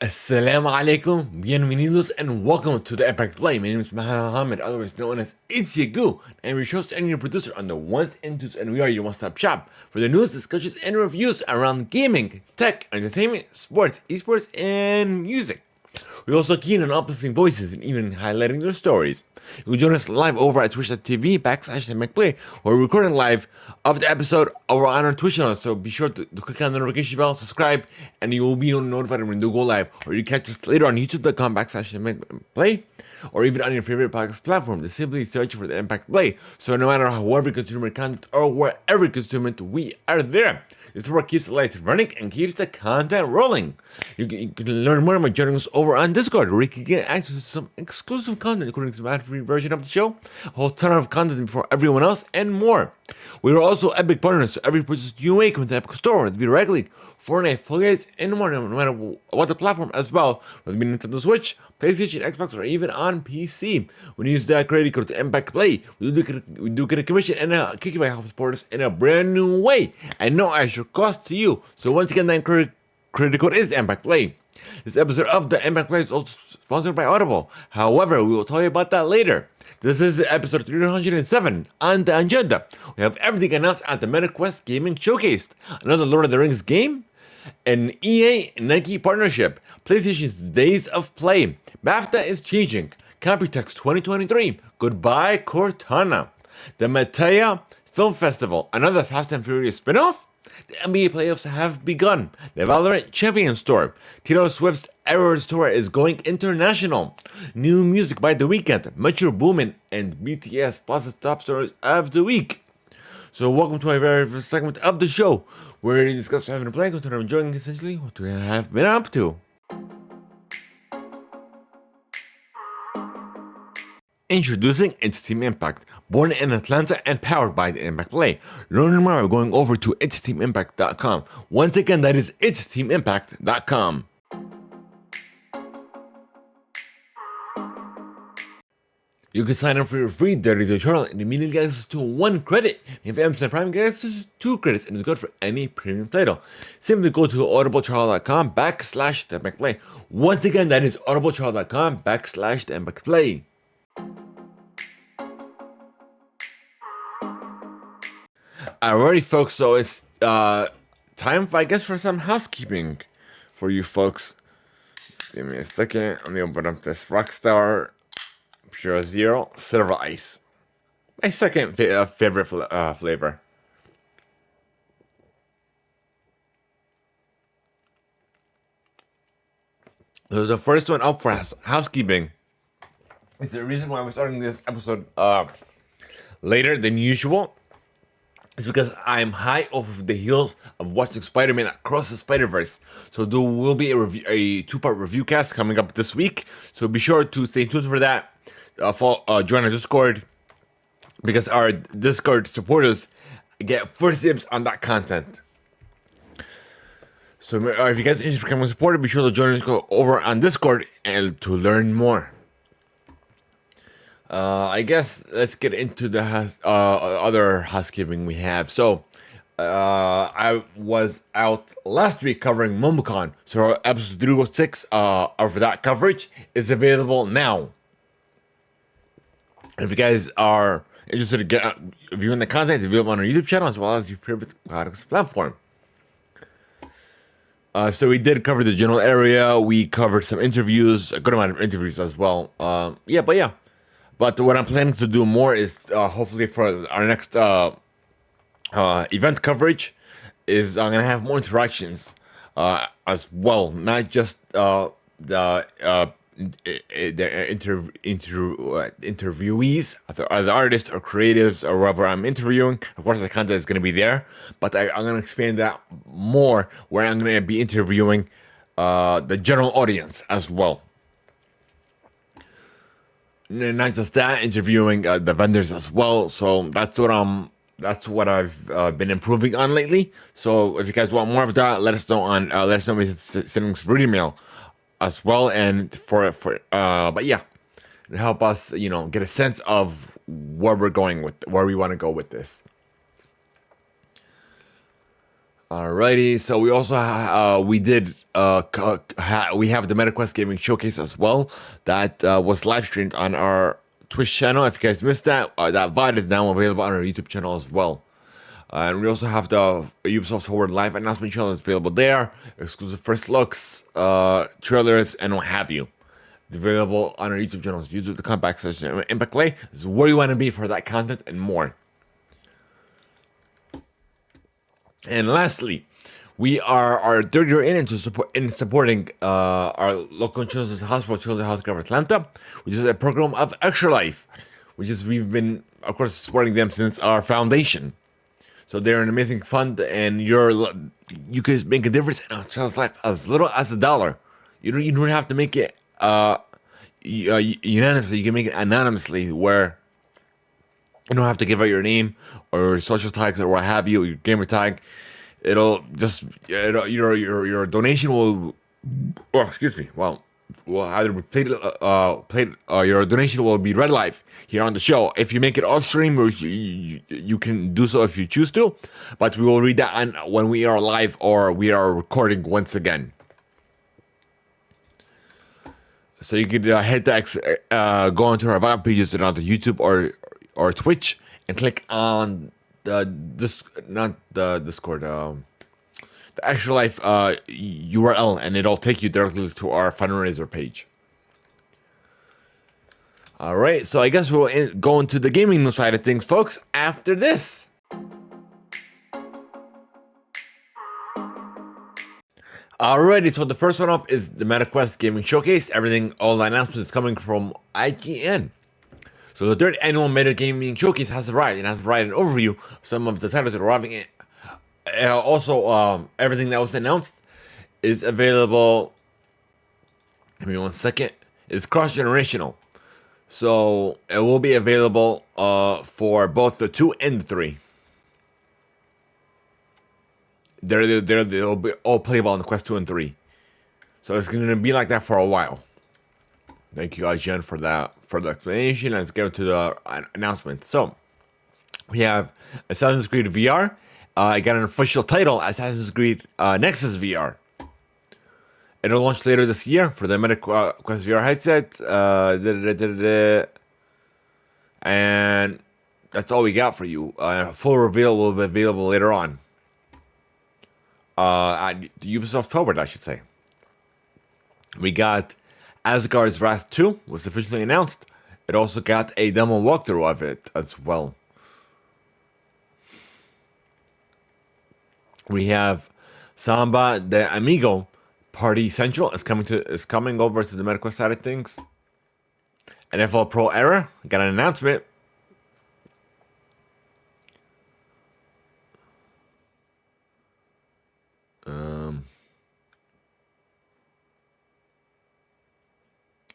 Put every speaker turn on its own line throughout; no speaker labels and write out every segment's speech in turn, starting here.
Assalamu alaikum, bienvenidos, and welcome to the Theimpactplay. My name is Mohammed, otherwise known as Itziagu, and we're your host and your producer on the ones and twos, and we are your one-stop shop for the news, discussions, and reviews around gaming, tech, entertainment, sports, esports, and music. We're also keen on uplifting voices and even highlighting their stories. You can join us live over at twitch.tv/Theimpactplay, or we're recording live of the episode over on our Twitch channel. So be sure to click on the notification bell, subscribe, and you will be notified when we do go live. Or you can catch us later on youtube.com/Theimpactplay, or even on your favorite podcast platform. Just simply search for the Theimpactplay. So no matter however you consume our content or wherever you consume it, we are there. This work keeps the lights running and keeps the content rolling. You can learn more by joining us over on Discord, where you can get access to some exclusive content, including some ad-free version of the show, a whole ton of content before everyone else, and more. We are also Epic partners, so every purchase you make with the Epic Store, whether it be directly, Fortnite, affiliates, and more, no matter what the platform as well, whether it be Nintendo Switch, PlayStation, Xbox, or even on PC. When you use that credit code to Theimpactplay, we do get a commission and a kickback help support us in a brand new way, and no extra cost to you. So once again, that credit code is Theimpactplay. This episode of the Theimpactplay is also sponsored by Audible. However, we will tell you about that later. This is episode 307 on the agenda. We have everything announced at the MetaQuest Gaming Showcase, another Lord of the Rings game, an EA Nike partnership, PlayStation's Days of Play, BAFTA is changing, Computex 2023, Goodbye Cortana, the Mataya Film Festival, another Fast and Furious spin-off, the NBA playoffs have begun, the Valorant Champions Tour, Taylor Swift's Eras Tour is going international, new music by The Weeknd, Metro Boomin, and BTS plus the top stories of the week. So welcome to my very first segment of the show, where we discuss what I've been playing, what I'm enjoying, essentially what we have been up to. Introducing It's Team Impact, born in Atlanta and powered by the Theimpactplay. Learn more by going over to itsteamimpact.com. Once again, that is itsteamimpact.com. You can sign up for your free 30-day trial and immediately get access to 1 credit. If Amazon Prime, get access to 2 credits and it's good for any premium title. Simply go to audibletrial.com/Theimpactplay. Once again, that is audibletrial.com/Theimpactplay. Alrighty, folks, so it's time, I guess, for some housekeeping for you folks. Give me a second. Let me open up this Rockstar Pure Zero Silver Ice. My second favorite flavor. So the first one up for housekeeping. It's the reason why we're starting this episode later than usual. It's because I'm high off of the heels of watching Spider-Man Across the Spider-Verse. So there will be a 2-part review cast coming up this week. So be sure to stay tuned for that. Join our Discord, because our Discord supporters get first dibs on that content. So if you guys are interested in becoming a supporter, be sure to join us over on Discord and to learn more. I guess let's get into the other housekeeping we have. So I was out last week covering MomoCon, so episode 306 of that coverage is available now. If you guys are interested in viewing the content, it's available on our YouTube channel as well as your favorite podcast platform. So we did cover the general area. We covered some interviews, a good amount of interviews as well. But what I'm planning to do more is hopefully for our next event coverage is I'm gonna have more interactions as well, not just the interviewees, the artists or creatives or whoever I'm interviewing. Of course, the content is going to be there, but I'm going to expand that more, where I'm going to be interviewing the general audience as well. Not just that, interviewing the vendors as well. So that's what I've been improving on lately. So if you guys want more of that, let us know with sending us through email as well, and but yeah, to help us, get a sense of where we want to go with this. Alrighty, so we also we have the MetaQuest Gaming Showcase as well. That was live streamed on our Twitch channel. If you guys missed that, that VOD is now available on our YouTube channel as well. And we also have the Ubisoft Forward live announcement channel that's available there. Exclusive first looks, trailers, and what have you. It's available on our YouTube channel. YouTube.com/Theimpactplay is where you want to be for that content and more. And lastly, we are our third year in supporting our local children's hospital, Children's Healthcare of Atlanta, which is a program of Extra Life, which is we've been, of course, supporting them since our foundation. So they're an amazing fund, and you can make a difference in a child's life as little as $1. You don't have to make it unanimously. You can make it anonymously, where you don't have to give out your name or social tags or what have you, your gamer tag. It'll just your donation will, oh, excuse me. Well, will either be played. Your donation will be read live here on the show. If you make it off stream, or you can do so if you choose to, but we will read that on when we are live or we are recording once again. So you could hit the go onto our about pages and onto YouTube or Twitch and click on not the Discord, the Extra Life URL, and it'll take you directly to our fundraiser page. All right, so I guess we'll go into the gaming news side of things, folks, after this. Alrighty, so the first one up is the MetaQuest Gaming Showcase. All the announcements is coming from IGN. So the third annual Meta Gaming Showcase has arrived, and has provided an overview of some of the titles that are arriving in. Also, everything that was announced is available. Give me 1 second. It's cross-generational. So it will be available for both the 2 and the 3. They'll be all playable on the Quest 2 and 3. So it's going to be like that for a while. Thank you, IGN, for the explanation. Let's get to the announcement. So we have Assassin's Creed VR. I got an official title, Assassin's Creed Nexus VR. It'll launch later this year for the MetaQuest VR headset. And that's all we got for you. Full reveal will be available later on. At the Ubisoft Forward, I should say. We got Asgard's Wrath 2 was officially announced. It also got a demo walkthrough of it as well. We have Samba de Amigo Party Central is coming over to the MetaQuest side of things. NFL Pro Era got an announcement.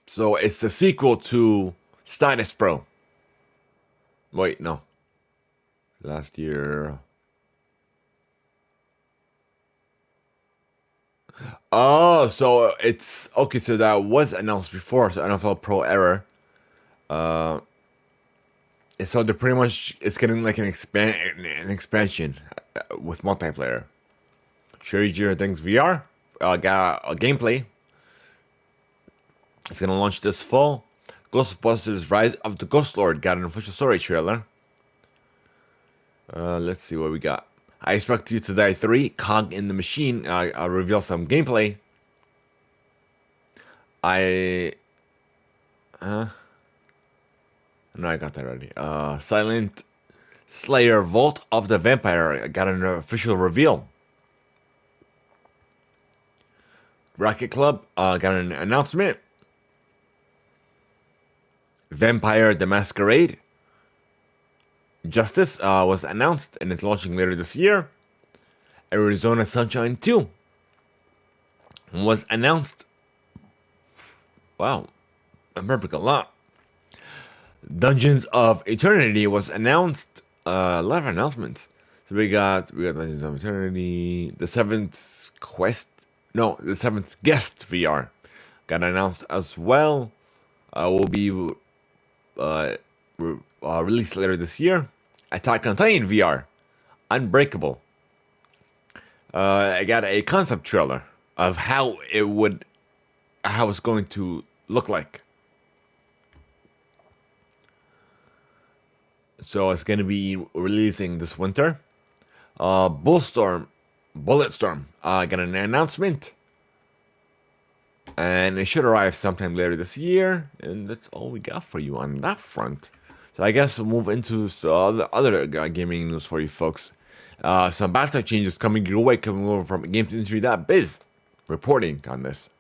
So it's a sequel to Status Pro. Wait, no. Last year. Oh, so it's okay. So that was announced before. So NFL Pro Era. So they're pretty much, it's getting like an expansion with multiplayer. Stranger Things VR got a gameplay. It's gonna launch this fall. Ghostbusters: Rise of the Ghost Lord got an official story trailer. Let's see what we got. I Expect You to Die 3, Cog in the Machine. I'll reveal some gameplay. No, I got that already. Silent Slayer Vault of the Vampire got an official reveal. Rocket Club got an announcement. Vampire the Masquerade Justice was announced and is launching later this year. Arizona Sunshine 2 was announced. Wow, I'm burping a lot. Dungeons of Eternity was announced. A lot of announcements. So we got Dungeons of Eternity. The seventh Guest VR got announced as well. Will be released later this year. Attack on Titan VR, Unbreakable. I got a concept trailer of how it's going to look like. So it's going to be releasing this winter. Bulletstorm got an announcement, and it should arrive sometime later this year. And that's all we got for you on that front. So I guess we'll move into some other gaming news for you folks. Some BAFTA changes coming your way, coming over from GamesIndustry.biz, reporting on this.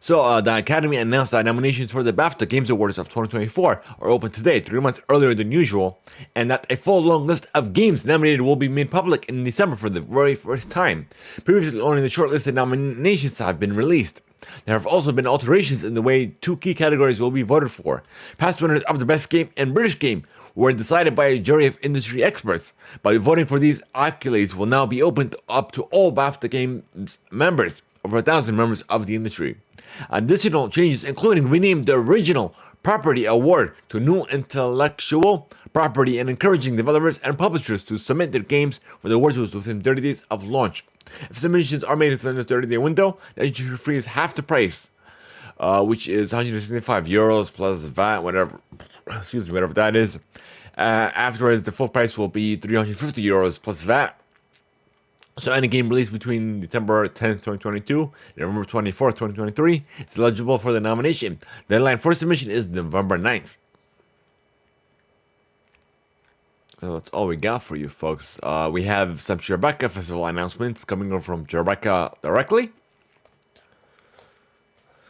So the Academy announced that nominations for the BAFTA Games Awards of 2024 are open today, 3 months earlier than usual, and that a full long list of games nominated will be made public in December for the very first time. Previously, only the shortlisted nominations have been released. There have also been alterations in the way 2 key categories will be voted for. Past winners of the Best Game and British Game were decided by a jury of industry experts. By voting for these accolades will now be opened up to all BAFTA Games members, over 1,000 members of the industry. Additional changes including renaming the original property award to new intellectual property and encouraging developers and publishers to submit their games for the awards within 30 days of launch. If submissions are made within the 30-day window, the entry fee is half the price, which is €165 plus VAT, whatever that is. Afterwards, the full price will be €350 plus VAT. So any game released between December 10th, 2022 and November 24th, 2023 is eligible for the nomination. The deadline for submission is November 9th. So that's all we got for you folks. We have some Tribeca Festival announcements coming over from Tribeca directly.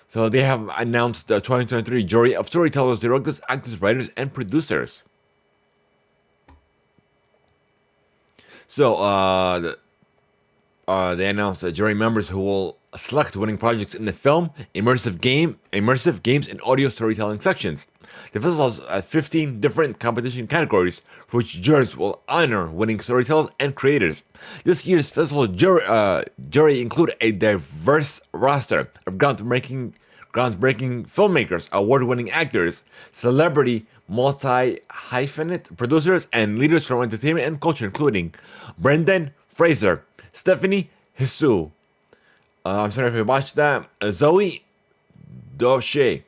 So they have announced the 2023 jury of storytellers, directors, actors, writers, and producers. So they announced jury members who will select winning projects in the film, immersive games, and audio storytelling sections. The festival has 15 different competition categories for which jurors will honor winning storytellers and creators. This year's festival jury include a diverse roster of groundbreaking filmmakers, award-winning actors, celebrity multi-hyphenate producers, and leaders from entertainment and culture, including Brendan Fraser, Stephanie Hsu, I'm sorry if you watched that, Zoe Doche,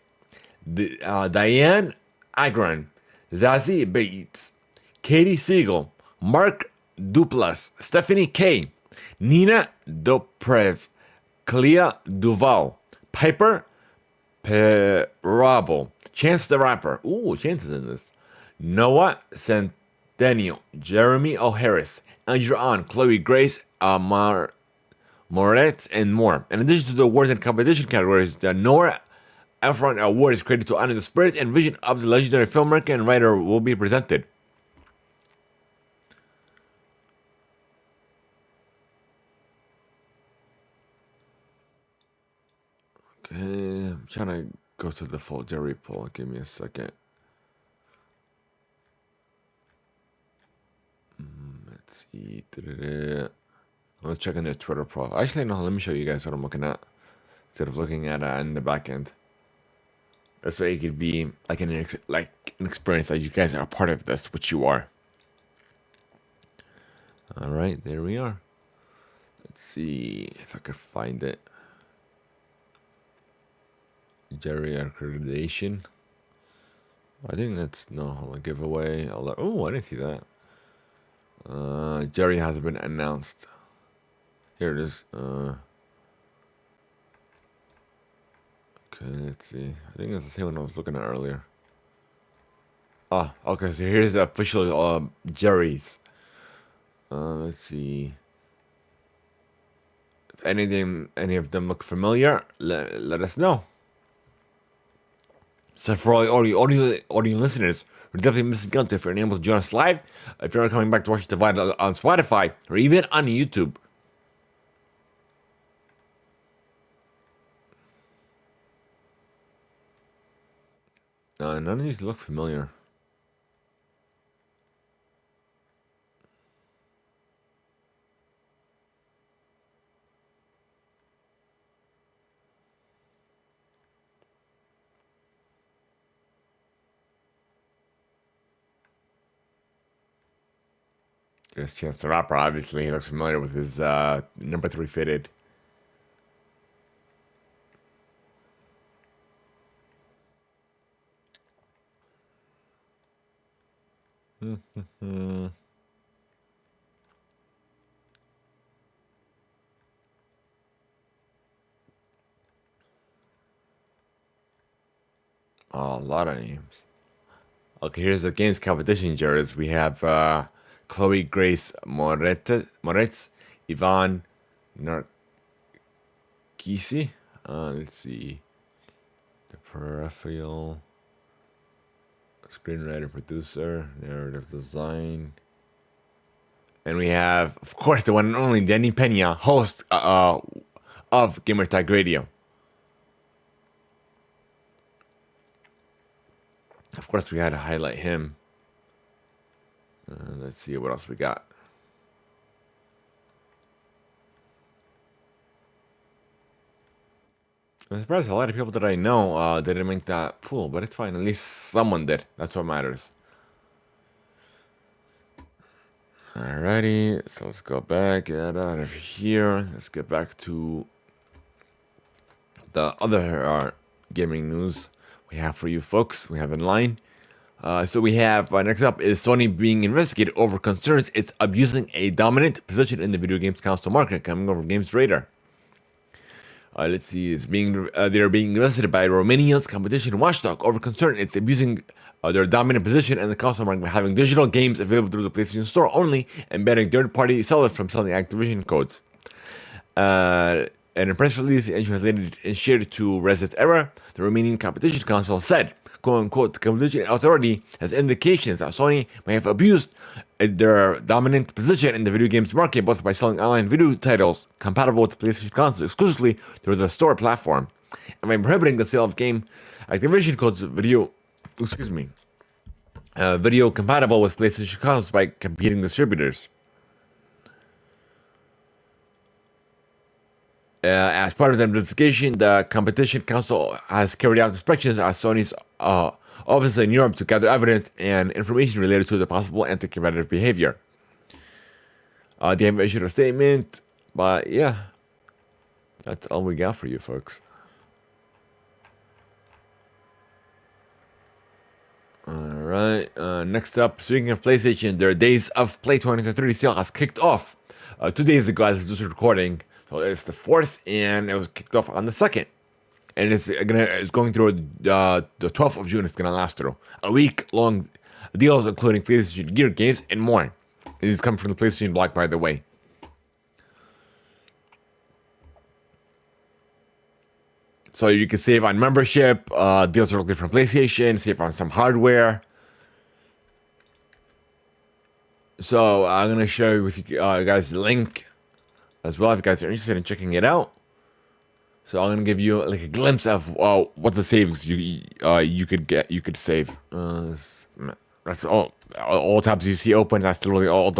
Diane Agron, Zazie Bates, Katie Siegel, Mark Duplass, Stephanie Kay, Nina Doprev, Clea Duval, Piper Perabo, Chance the Rapper, Chance is in this, Noah Centennial, Jeremy O'Harris, Andrew On, Chloe Grace, Moretz, and more. In addition to the awards and competition categories, the Nora Ephron Award is created to honor the spirit and vision of the legendary filmmaker and writer will be presented. Okay, I'm trying to go to the full jury poll. Give me a second. Let's see. Let's check on their Twitter profile. Actually, no, let me show you guys what I'm looking at instead of looking at in the back end. This way it could be like an experience that you guys are a part of this, which you are. All right, there we are. Let's see if I could find it. Jury accreditation. I think that's a giveaway. Oh, I didn't see that. Jury has been announced. Here it is. Okay, let's see. I think it's the same one I was looking at earlier. Okay, so here's the official juries. Let's see. If any of them look familiar, let us know. So for all audio listeners, we're definitely missing out if you're unable to join us live, if you're coming back to watch the VOD on Spotify, or even on YouTube. None of these look familiar. There's Chance the Rapper, obviously. He looks familiar with his number 3 fitted. Oh, a lot of names. Okay, here's the games competition jurors. We have Chloe Grace Moretz, Ivan Narkisi. Let's see. The peripheral. Screenwriter, producer, narrative design. And we have, of course, the one and only Danny Pena, host of Gamertag Radio. Of course, we had to highlight him. Let's see what else we got. I'm surprised a lot of people that I know didn't make that pool, but it's fine. At least someone did. That's what matters. Alrighty, so let's go back, get out of here. Let's get back to the other gaming news we have for you folks. We have in line. So we have next up is Sony being investigated over concerns it's abusing a dominant position in the video games console market, coming over Games Radar. Let's see, they're being investigated by Romania's competition watchdog over concern it's abusing their dominant position in the console market by having digital games available through the PlayStation Store only and banning third-party sellers from selling Activision codes. And in a press release and translated and shared to Reset Era, the Romanian Competition Council said, quote-unquote, the competition authority has indications that Sony may have abused their dominant position in the video games market, both by selling online video titles compatible with the PlayStation console exclusively through the store platform, and by prohibiting the sale of game Activision codes video compatible with PlayStation consoles by competing distributors. As part of the investigation, the Competition Council has carried out inspections at Sony's office in Europe to gather evidence and information related to the possible anti-competitive behavior. They have issued a statement, but yeah, that's all we got for you folks. Alright, next up, speaking of PlayStation, their Days of Play 2030 sale has kicked off 2 days ago as of this recording. So it's the 4th, and it was kicked off on the 2nd. And it's going through the 12th of June. It's gonna last through a week-long deals, including PlayStation Gear games and more. It is coming from the PlayStation blog, by the way. So you can save on membership, deals directly from PlayStation, save on some hardware. So I'm gonna share with you guys the link as well if you guys are interested in checking it out. So I'm gonna give you like a glimpse of what the saves you could save. That's all tabs you see open. That's literally it's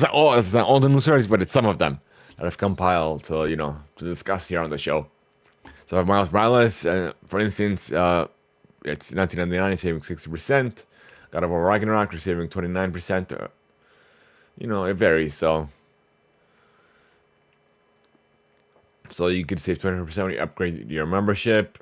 not all the new series, but it's some of them that I've compiled to discuss here on the show. So I have Miles Morales, for instance, it's $19.99, saving 60%. God of War Ragnarok, you're saving 29%. It varies. So you could save 20% when you upgrade your membership.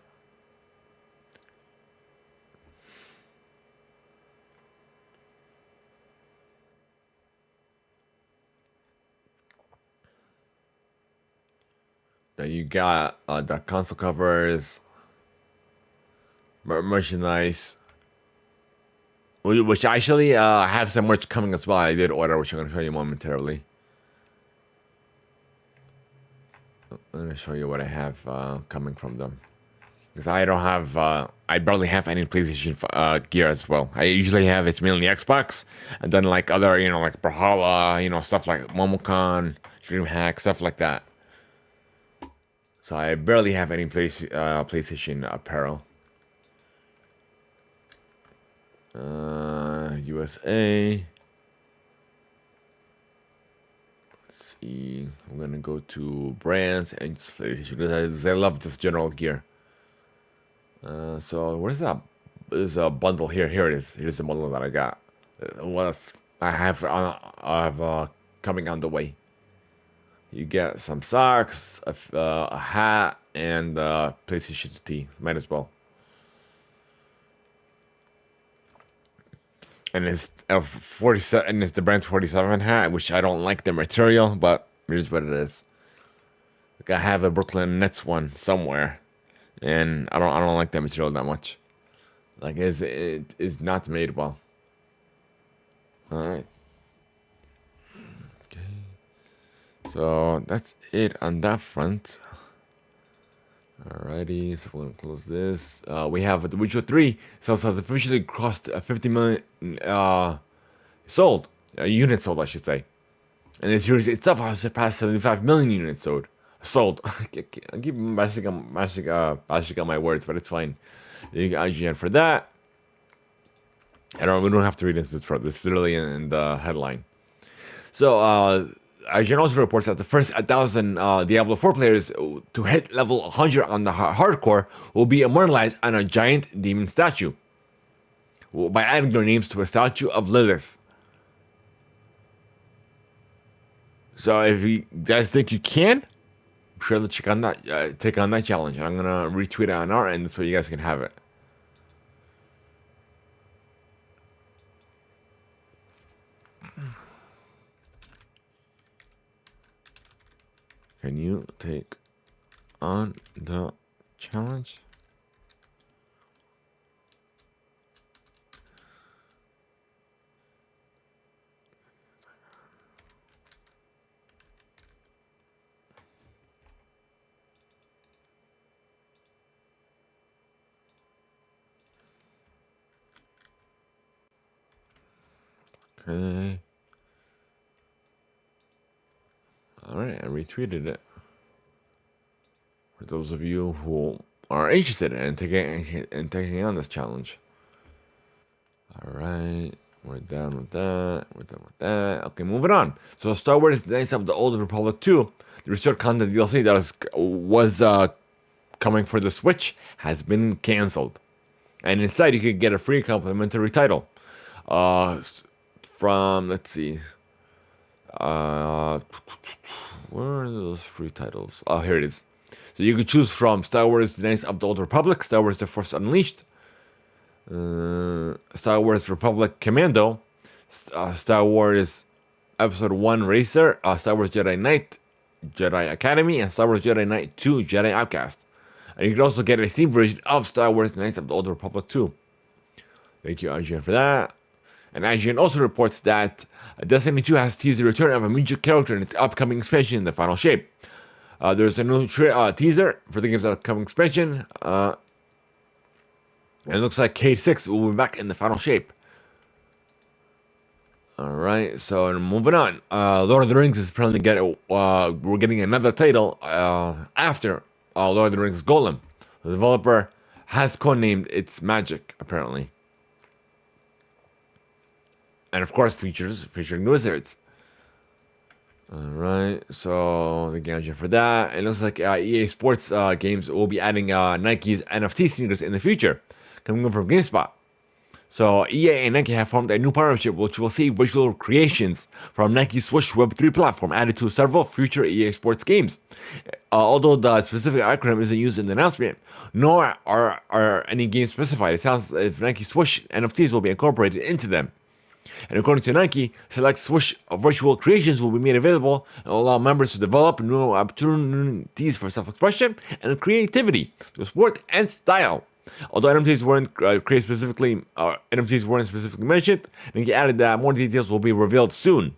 Then you got the console covers, merchandise, which actually have some merch coming as well. I did order, which I'm going to show you momentarily. I'm going to show you what I have coming from them. Because I don't have, I barely have any PlayStation gear as well. I usually have, it's mainly Xbox, and then like other, like Brawlhalla, stuff like Momocon, DreamHack, stuff like that. So I barely have any PlayStation apparel. USA. Let's see. I'm gonna go to brands and just PlayStation because I love this general gear. So where's that? There's a bundle here. Here it is. Here's the bundle that I got. I have coming on the way. You get some socks, a hat, and PlayStation T. Might as well. And it's 47, and it's the brand 47 hat, which I don't like the material, but it is what it is. Like I have a Brooklyn Nets one somewhere, and I don't like that material that much. Like it is not made well. All right. Okay. So that's it on that front. Alrighty, so we're gonna close this. We have The Witcher 3 sales has officially crossed 50 million sold. Units sold, I should say. And the series itself has surpassed 75 million units sold. Sold. I keep mashing on my words, but it's fine. You get IGN for that. We don't have to read into this further. It's literally in the headline. So, IGN also reports that the first 1,000 Diablo 4 players to hit level 100 on the hardcore will be immortalized on a giant demon statue by adding their names to a statue of Lilith. So if you guys think you can, be sure to check on that, take on that challenge. And I'm gonna retweet it on our end so you guys can have it. Can you take on the challenge? Okay. Alright, I retweeted it. For those of you who are interested in taking on this challenge. Alright, we're done with that. Okay, moving on. So Star Wars Knights of the Old Republic 2, the restored content DLC that was coming for the Switch has been cancelled. And instead you could get a free complimentary title. From, let's see. Where are those free titles? Oh, here it is. So you could choose from Star Wars The Knights of the Old Republic, Star Wars The Force Unleashed, Star Wars Republic Commando, Star Wars Episode 1 Racer, Star Wars Jedi Knight, Jedi Academy, and Star Wars Jedi Knight 2 Jedi Outcast. And you can also get a Steam version of Star Wars The Knights of the Old Republic 2. Thank you, IGN, for that. And IGN also reports that Destiny 2 has teased the return of a major character in its upcoming expansion in the final shape. There's a new teaser for the game's upcoming expansion. And it looks like K6 will be back in the final shape. Alright, so moving on. Lord of the Rings is apparently we're getting another title after Lord of the Rings Golem. The developer has codenamed its Magic, apparently. And of course, featuring wizards. Alright, so the game for that. It looks like EA Sports games will be adding Nike's NFT sneakers in the future, coming from GameSpot. So EA and Nike have formed a new partnership which will see visual creations from Nike's Swoosh Web3 platform added to several future EA Sports games. Although the specific acronym isn't used in the announcement, nor are any games specified, it sounds as if Nike Swoosh NFTs will be incorporated into them. And according to Nike, select Swoosh virtual creations will be made available and will allow members to develop new opportunities for self-expression and creativity to sport and style. Although NFTs weren't NFTs weren't specifically mentioned, Nike added that more details will be revealed soon.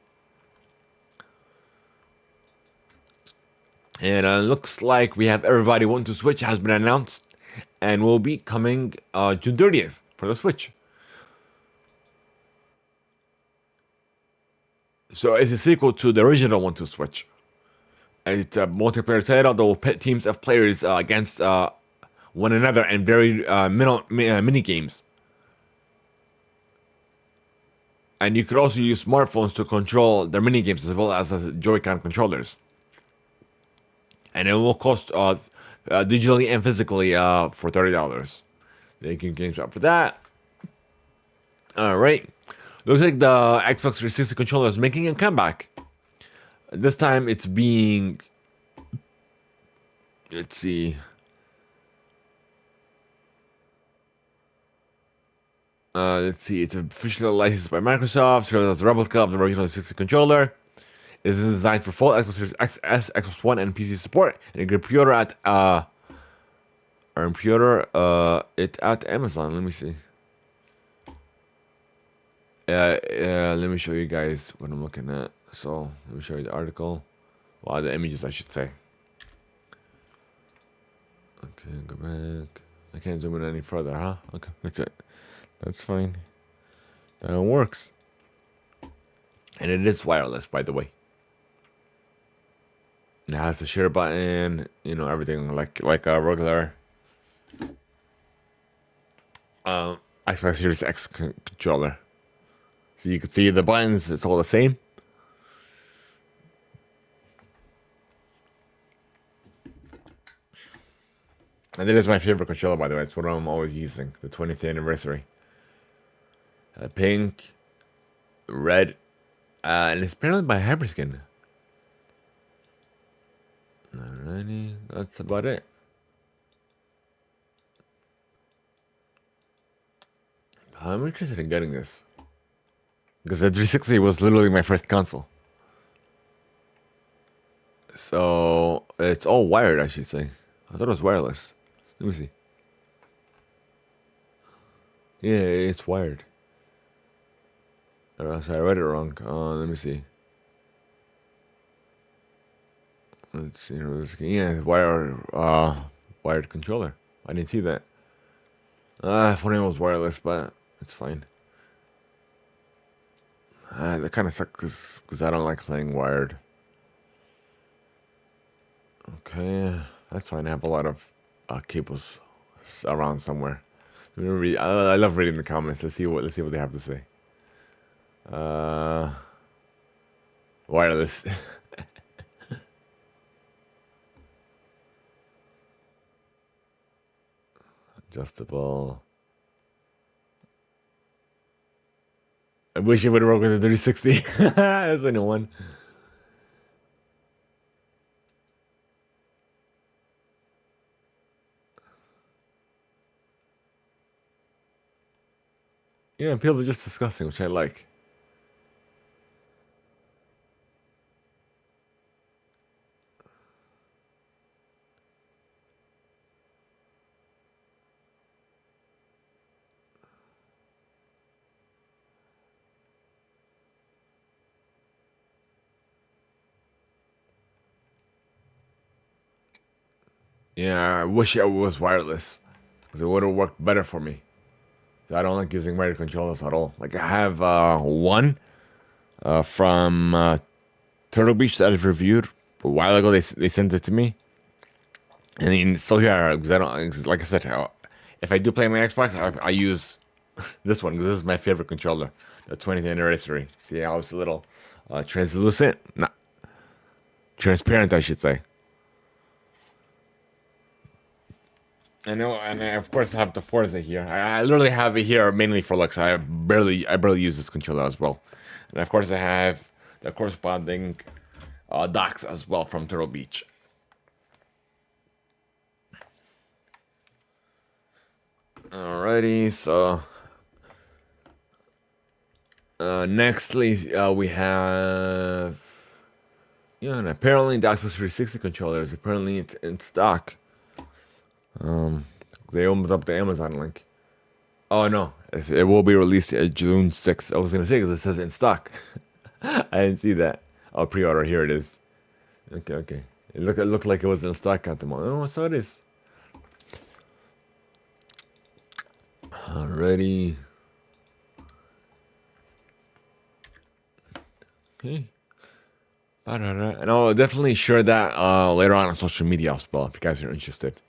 And it looks like we have Everybody Want to Switch has been announced and will be coming June 30th for the Switch. So it's a sequel to the original one to Switch. It's a multiplayer title that will pit teams of players against one another and varied mini games. And you could also use smartphones to control their mini games as well as Joy-Con controllers. And it will cost digitally and physically for $30. They can GameStop for that. All right. Looks like the Xbox 360 controller is making a comeback. This time it's being... Let's see. It's officially licensed by Microsoft, serves as a replica of the original 360 controller. It is designed for full Xbox Series XS, Xbox One, and PC support. And you can pre-order it at Amazon. Let me see. Let me show you guys what I'm looking at. So let me show you the article. Well, the images, I should say. Okay, go back. I can't zoom in any further, huh? Okay, that's it. That's fine. That works. And it is wireless, by the way. It has a share button, everything like a regular Xbox Series X controller. So you can see the buttons, it's all the same. And it is my favorite controller, by the way. It's what I'm always using. The 20th anniversary. Pink, red, and it's apparently by Hyperskin. Alrighty, that's about it. I'm interested in getting this. Because the 360 was literally my first console. So, it's all wired, I should say. I thought it was wireless. Let me see. Yeah, it's wired. So I read it wrong. Let me see. Let's see. Yeah, wired controller. I didn't see that. I thought it was wireless, but it's fine. That kind of sucks because I don't like playing wired. Okay, that's fine. I have a lot of cables around somewhere. I love reading the comments. Let's see what they have to say. Wireless. Adjustable. I wish it would work with the 360. That's a new one. Yeah, people are just discussing, which I like. Yeah, I wish it was wireless because it would have worked better for me. I don't like using wired controllers at all. Like I have one from Turtle Beach that I've reviewed a while ago. They sent it to me, and then so here because I don't like I said, if I do play my Xbox, I use this one because this is my favorite controller, the 20th anniversary. See how it's a little translucent, not transparent, I should say. I know, and I of course have the Forza here. I literally have it here mainly for looks. I barely use this controller as well, and of course I have the corresponding docks as well from Turtle Beach. Alrighty, so nextly we have and apparently the Xbox 360 controller is apparently it's in stock. They opened up the Amazon link. Oh no, it will be released June 6th. I was gonna say because it says in stock. I didn't see that. Oh, pre-order. Here it is. Okay. It looked like it was in stock at the moment. Oh, so it is. Alrighty. Okay. And I'll definitely share that later on social media as well if you guys are interested.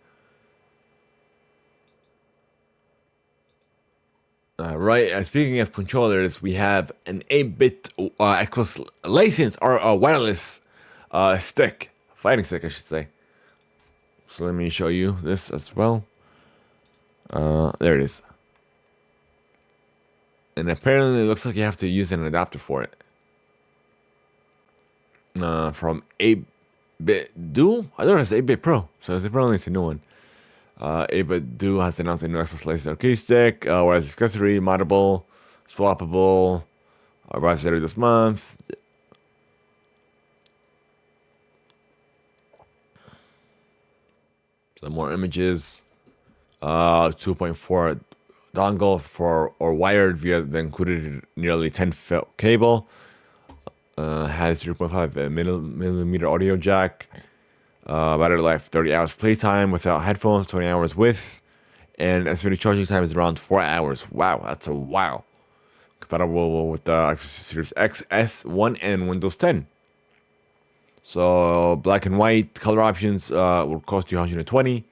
Right. Speaking of controllers, we have an 8-bit Xbox license or a wireless stick, fighting stick, I should say. So let me show you this as well. There it is. And apparently it looks like you have to use an adapter for it. From 8-Bit Duo? I thought it was 8-Bit Pro, so apparently it's a new one. 8-Bit Duo has announced a new Xbox Licensed arcade stick, whereas accessory, moddable, swappable, arrives later this month. Some more images. 2.4 dongle for or wired via the included nearly 10-foot cable. Has 0.5 millimeter audio jack. Battery life 30 hours playtime without headphones, 20 hours with, and estimated charging time is around 4 hours. Wow, that's a wow. Compatible with the Xbox Series X, S1, and Windows 10. So black and white color options will cost you $120.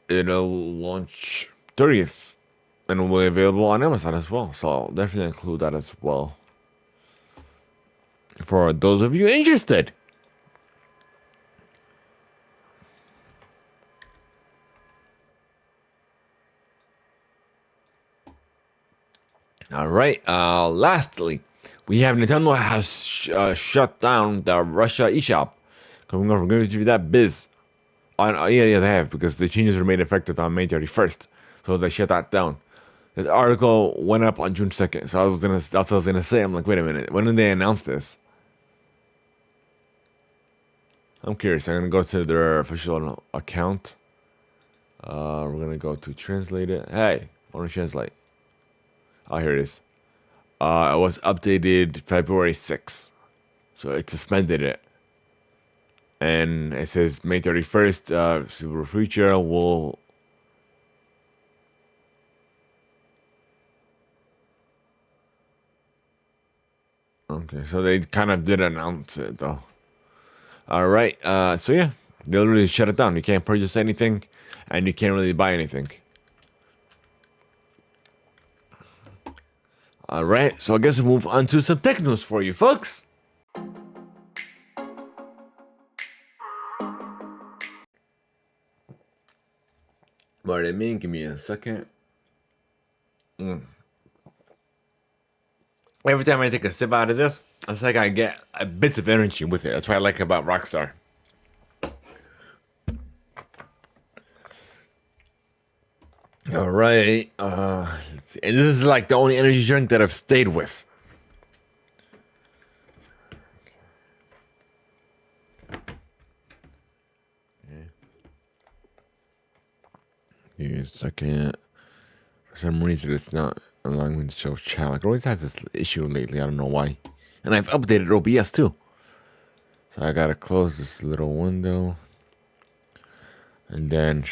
It'll launch 30th and will be available on Amazon as well. So I'll definitely include that as well for those of you interested. All right. Lastly, we have Nintendo has shut down the Russia eShop. Coming over, I'm going to give you that biz. Yeah, they have, because the changes were made effective on May 31st, so they shut that down. This article went up on June 2nd, so that's what I was gonna say. I'm like, wait a minute, when did they announce this? I'm curious. I'm gonna go to their official account. We're gonna go to translate it. Hey, I want to translate. Oh, here it is. It was updated February 6th, so it suspended it. And it says May 31st, Super Future will. Okay, so they kind of did announce it though. All right, so yeah, they literally shut it down. You can't purchase anything, and you can't really buy anything. All right, so I guess we'll move on to some tech news for you folks. Pardon me, give me a second. Every time I take a sip out of this, it's like I get a bit of energy with it. That's what I like about Rockstar. All right, let's see. And this is like the only energy drink that I've stayed with. Give me a second. For some reason, it's not allowing me to show chat. Like, it always has this issue lately. I don't know why. And I've updated OBS too. So I gotta close this little window. And then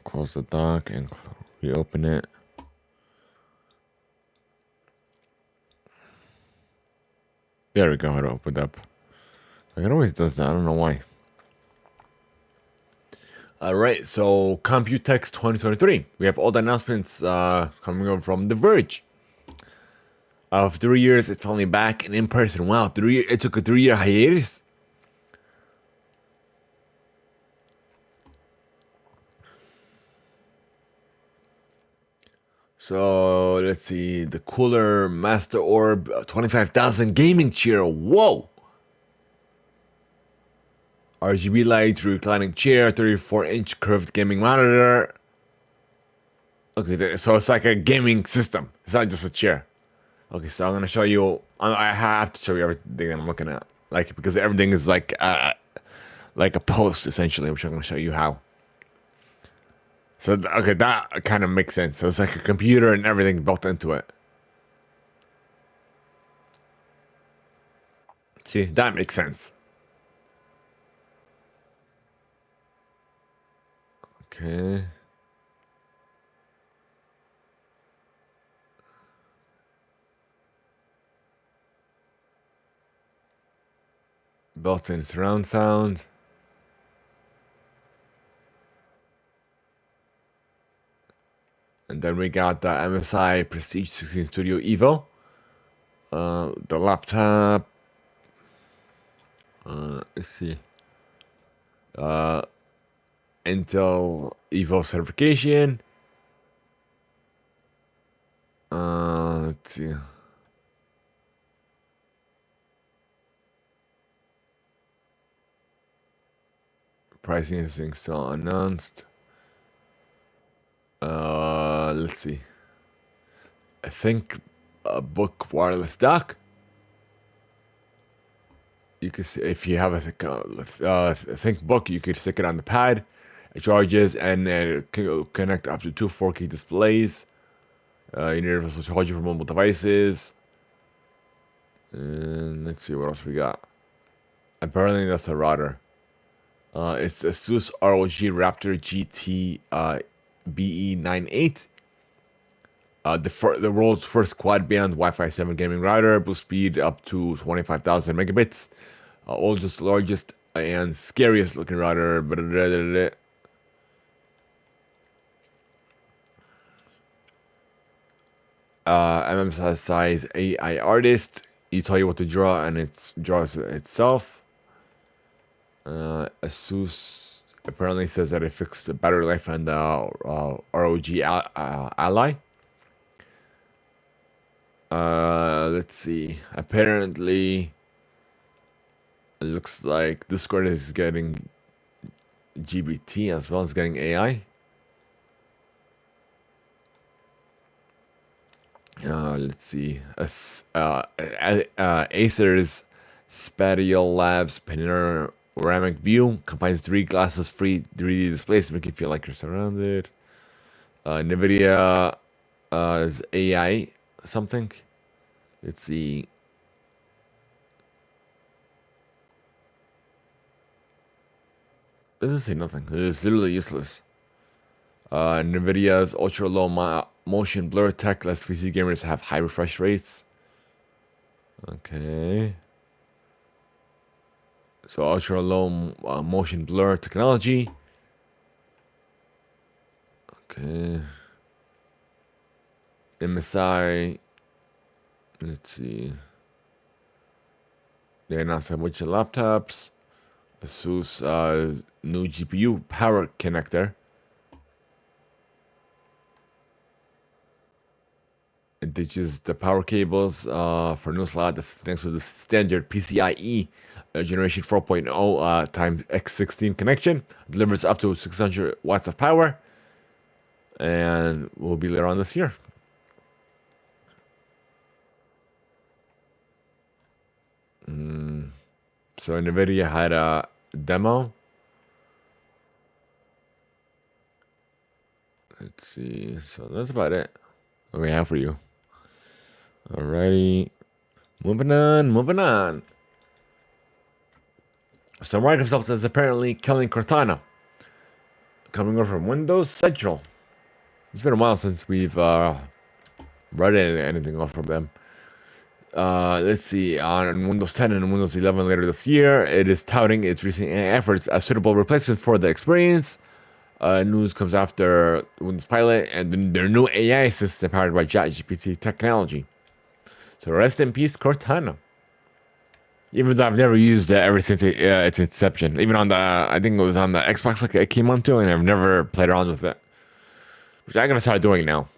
close the dock and reopen it. There we go, it opened up. Like, it always does that. I don't know why. All right, so Computex 2023. We have all the announcements coming over from The Verge. Of 3 years, it's finally back and in person. Wow, it took a 3-year hiatus. So let's see, the Cooler Master Orb 25,000 gaming chair. Whoa! RGB lights, reclining chair, 34-inch curved gaming monitor. Okay, so it's like a gaming system. It's not just a chair. Okay, so I'm gonna show you. I have to show you everything I'm looking at, like, because everything is like a post essentially, which I'm gonna show you how. So okay, that kind of makes sense. So it's like a computer and everything built into it. See, that makes sense. Okay. Built-in surround sound. And then we got the MSI Prestige 16 Studio Evo. The laptop. Let's see. Intel Evo certification. Let's see. Pricing is still announced. Let's see. I think a book wireless dock. You could, if you have a Think book, you could stick it on the pad. It charges and it can connect up to two 4K displays. Universal charger for mobile devices. And let's see what else we got. Apparently that's a router. It's ASUS ROG Raptor GT BE98. The world's first quad-band Wi-Fi 7 gaming router, boost speed up to 25,000 megabits. Oldest, largest, and scariest looking router. MMSize AI artist. You tell you what to draw, and it draws itself. ASUS apparently says that it fixed the battery life and the ROG Ally. Let's see. Apparently, it looks like Discord is getting GBT as well as getting AI. Let's see. Acer's Spatial Labs panoramic view combines 3 glasses free 3D displays to make you feel like you're surrounded. NVIDIA is AI something. Let's see. It doesn't say nothing. It's literally useless. NVIDIA's ultra low motion blur tech lets PC gamers have high refresh rates. Okay. So ultra low motion blur technology. Okay. MSI. Let's see. They announced a bunch of laptops. ASUS new GPU power connector. It ditches the power cables for new slot that's next to the standard PCIe generation 4.0 times X16 connection. Delivers up to 600 watts of power. And will be later on this year. So NVIDIA had a demo. Let's see. So that's about it. What we have for you. Alrighty. Moving on. So Microsoft is apparently killing Cortana. Coming over from Windows Central. It's been a while since we've read anything off from them. Let's see, on Windows 10 and Windows 11 later this year, it is touting its recent efforts as suitable replacement for the experience. News comes after Windows Pilot and their new AI assistant powered by ChatGPT technology. So rest in peace, Cortana. Even though I've never used it ever since its inception. Even on I think it was on the Xbox like it came onto, and I've never played around with it. Which I'm going to start doing now.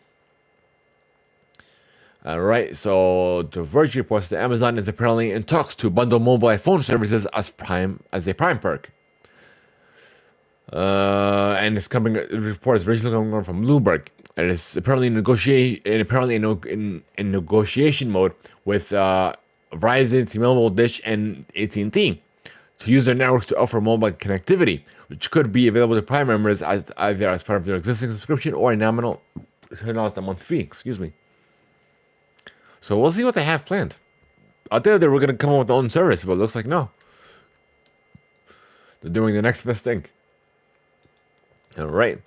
Alright, so The Verge reports that Amazon is apparently in talks to bundle mobile phone services as a Prime perk. And this report is originally coming from Bloomberg. It is apparently in negotiation mode with Verizon, T-Mobile, Dish, and AT&T to use their networks to offer mobile connectivity, which could be available to Prime members either as part of their existing subscription or a nominal $10 a month fee. Excuse me. So we'll see what they have planned. I thought they were going to come up with their own service, but it looks like no. They're doing the next best thing. All right.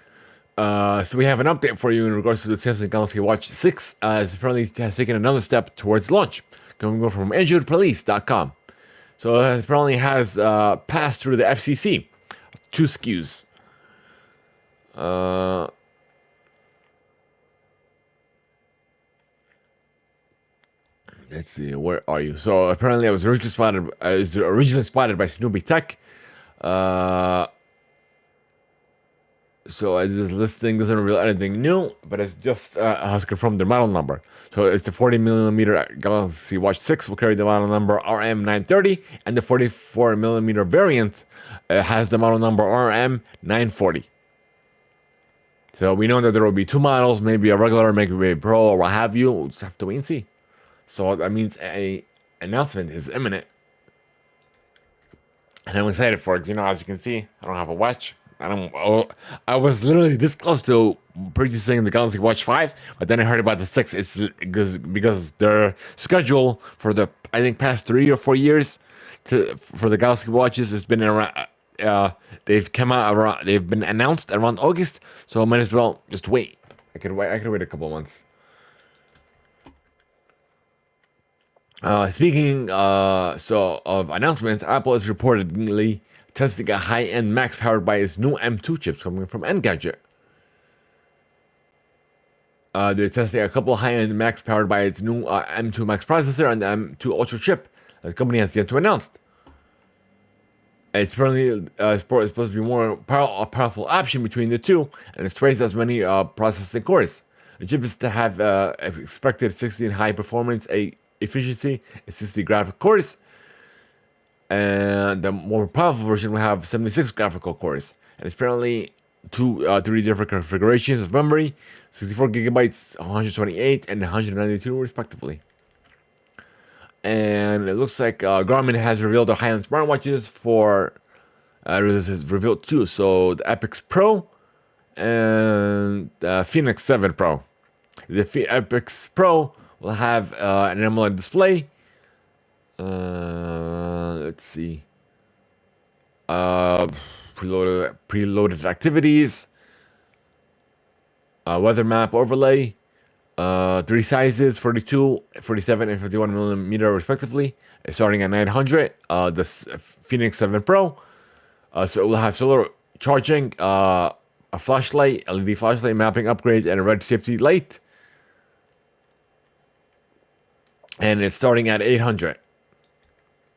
So we have an update for you in regards to the Samsung Galaxy Watch 6. It apparently has taken another step towards launch. Going from AndroidPolice.com. So it apparently has passed through the FCC. 2 SKUs. Let's see, where are you? So apparently, I was originally spotted by Snoopy Tech. So this listing doesn't reveal anything new, but it's just has confirmed their model number. So it's the 40mm Galaxy Watch 6 will carry the model number RM930, and the 44mm variant has the model number RM940. So we know that there will be two models, maybe a regular, maybe a pro, or what have you. We'll just have to wait and see. So that means a announcement is imminent, and I'm excited for it. You know, as you can see, I don't have a watch. I was literally this close to purchasing the Galaxy Watch 5, but then I heard about the 6. It's because their schedule for the, I think, past 3 or 4 years for the Galaxy Watches has been around. They've come out around. They've been announced around August, so I might as well just wait. I could wait. I could wait a couple months. Speaking of announcements, Apple is reportedly testing a high-end Max powered by its new M2 chips coming from Engadget. They're testing a couple of high-end Macs powered by its new M2 Max processor and the M2 Ultra chip that the company has yet to announce. It's apparently supposed to be a powerful option between the two, and it's twice as many processing cores. The chip is to have expected 16 high performance efficiency and 60 graphic cores, and the more powerful version will have 76 graphical cores. And it's apparently three different configurations of memory: 64 gigabytes, 128, and 192 respectively. And it looks like Garmin has revealed their high-end smartwatches for this is revealed too. So the Epix Pro and the Phoenix 7 Pro. The Epix Pro will have an AMOLED display. Let's see. Preloaded activities. Weather map overlay. 3 sizes, 42, 47, and 51 millimeter respectively, starting at 900. The Phoenix 7 Pro. So it will have solar charging, a flashlight, LED flashlight, mapping upgrades, and a red safety light. And it's starting at 800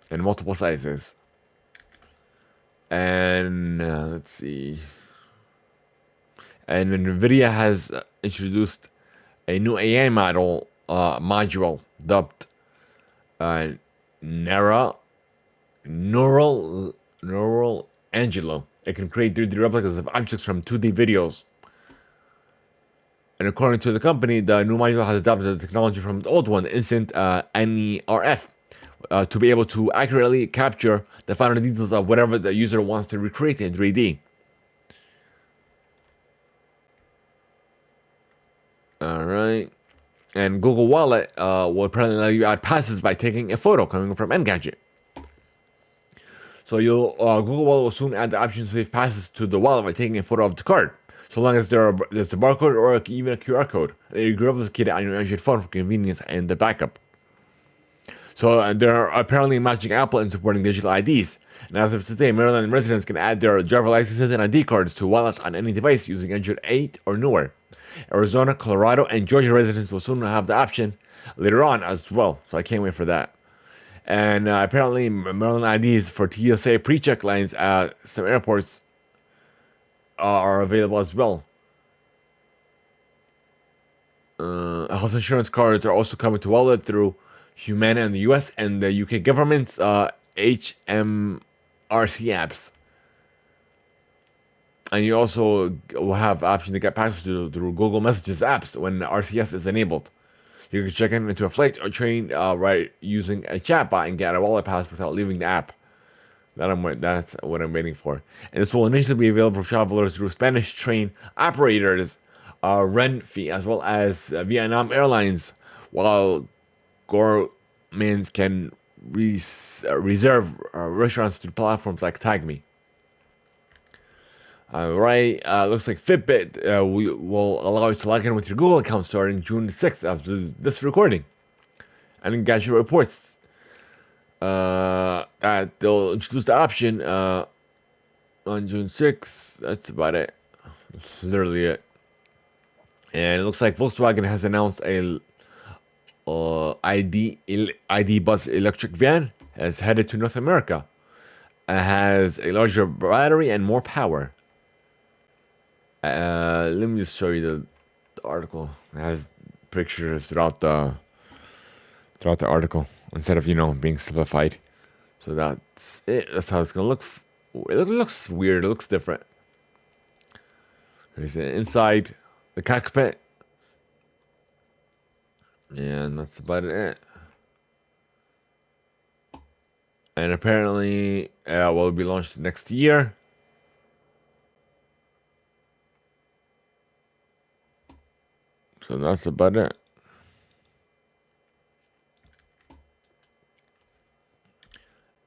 in multiple sizes. And let's see. And NVIDIA has introduced a new AI module dubbed Neural Angelo. It can create 3D replicas of objects from 2D videos. And according to the company, the new module has adopted the technology from the old one, the Instant NERF, to be able to accurately capture the final details of whatever the user wants to recreate in 3D. Alright. And Google Wallet will apparently allow you add passes by taking a photo coming from Engadget. So Google Wallet will soon add the option to save passes to the wallet by taking a photo of the card, so long as there's a barcode or even a QR code. You can replicate it on your Android phone for convenience and the backup. So they're apparently matching Apple in supporting digital IDs. And as of today, Maryland residents can add their driver licenses and ID cards to wallets on any device using Android 8 or newer. Arizona, Colorado, and Georgia residents will soon have the option later on as well. So I can't wait for that. And apparently, Maryland IDs for TSA pre-check lines at some airports are available as well. Health insurance cards are also coming to wallet through Humana in the US and the UK government's HMRC apps. And you also will have option to get passwords through Google Messages apps when RCS is enabled. You can check in into a flight or train right using a chatbot and get a wallet pass without leaving the app. That's what I'm waiting for. And this will initially be available for travelers through Spanish train operators, Renfe, as well as Vietnam Airlines, while gourmets can reserve restaurants through platforms like TagMe. Alright, looks like Fitbit will allow you to log in with your Google account starting June 6th after this recording. And Gadget reports that they'll introduce the option on June 6th. That's about it. That's literally it. And it looks like Volkswagen has announced a ID Buzz electric van has headed to North America. It has a larger battery and more power. Let me just show you the article. It has pictures throughout the article instead of being simplified. So that's it. That's how it's gonna look. It looks weird. It looks different. Here's the inside the cockpit, and that's about it. And apparently, will be launched next year. So that's about it.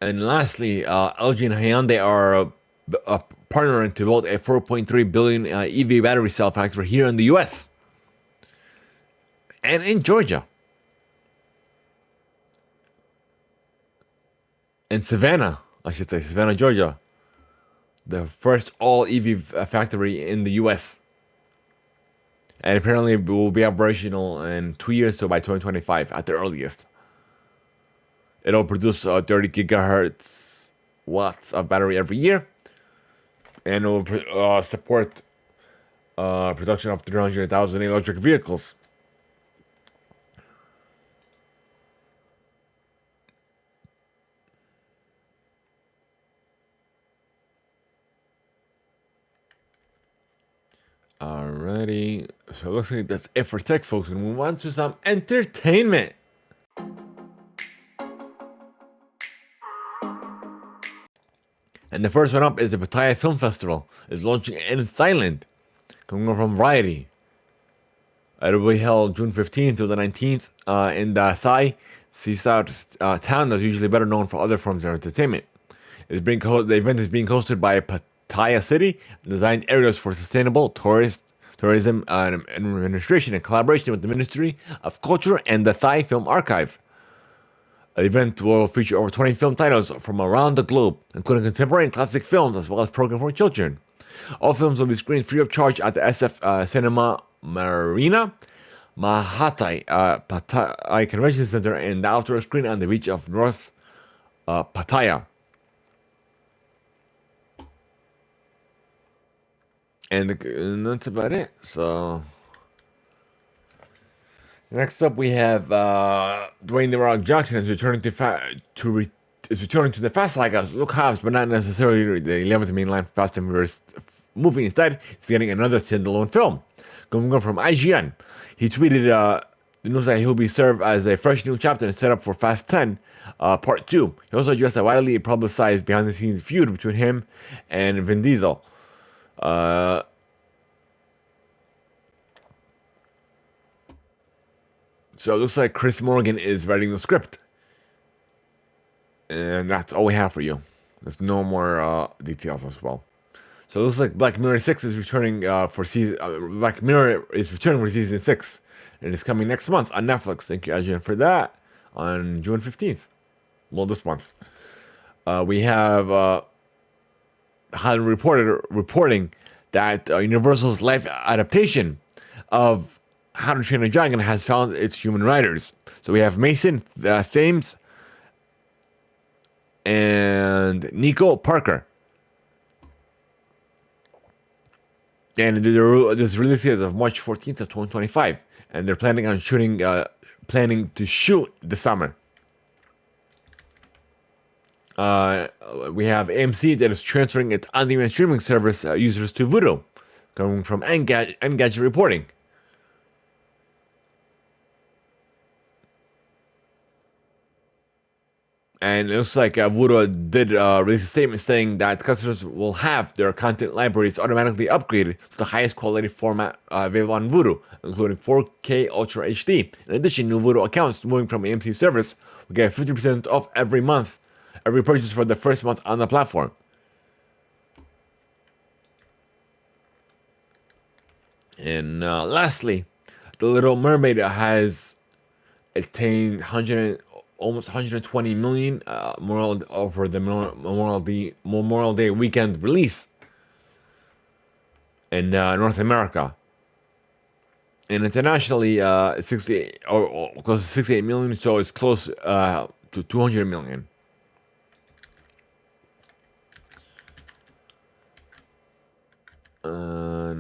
And lastly, LG and Hyundai are partnering to build a 4.3 billion EV battery cell factory here in the US and in Georgia. In Savannah, I should say, Savannah, Georgia. The first all EV factory in the US. And apparently it will be operational in 2 years, so by 2025 at the earliest. It'll produce 30 gigahertz watts of battery every year. And it will support production of 300,000 electric vehicles. Alrighty, so it looks like that's it for tech, folks. We'll move on to some entertainment. And the first one up is the Pattaya Film Festival. It's launching in Thailand, coming from Variety. It will be held June 15th to the 19th in the Thai seaside town that's usually better known for other forms of entertainment. The event is being hosted by Pattaya City, designed areas for sustainable tourism administration in collaboration with the Ministry of Culture and the Thai Film Archive. The event will feature over 20 film titles from around the globe, including contemporary and classic films, as well as programs for children. All films will be screened free of charge at the SF Cinema Marina, Mahatai Pattaya Convention Center, and the outdoor screen on the beach of North Pattaya. And that's about it. So next up, we have Dwayne "The Rock" Johnson is returning to the Fast Saga look house, but not necessarily the 11th mainline Fast and Furious movie. Instead, he's getting another standalone film. Going from IGN, he tweeted the news that he will be served as a fresh new chapter and set up for Fast 10 Part 2. He also addressed a widely publicized behind-the-scenes feud between him and Vin Diesel. So it looks like Chris Morgan is writing the script. And that's all we have for you. There's no more details as well. So it looks like Black Mirror 6 is returning for season. Black Mirror is returning for season 6. And it's coming next month on Netflix. Thank you, Ajahn, for that. On June 15th. Well, this month. We have reporting that Universal's live adaptation of How to Train a Dragon has found its human writers. So we have Mason Thames and Nico Parker. And this release is of March 14th of 2025. And they're planning to shoot this summer. We have AMC that is transferring its on-demand streaming service users to Vudu, coming from Engadget reporting. And it looks like Vudu did release a statement saying that customers will have their content libraries automatically upgraded to the highest quality format available on Vudu, including 4K Ultra HD. In addition, new Vudu accounts moving from AMC service will get 50% off every purchase for the first month on the platform. And lastly, The Little Mermaid has attained almost 120 million over the Memorial Day weekend release in North America. And internationally, 68 or close to 68 million, so it's close to 200 million.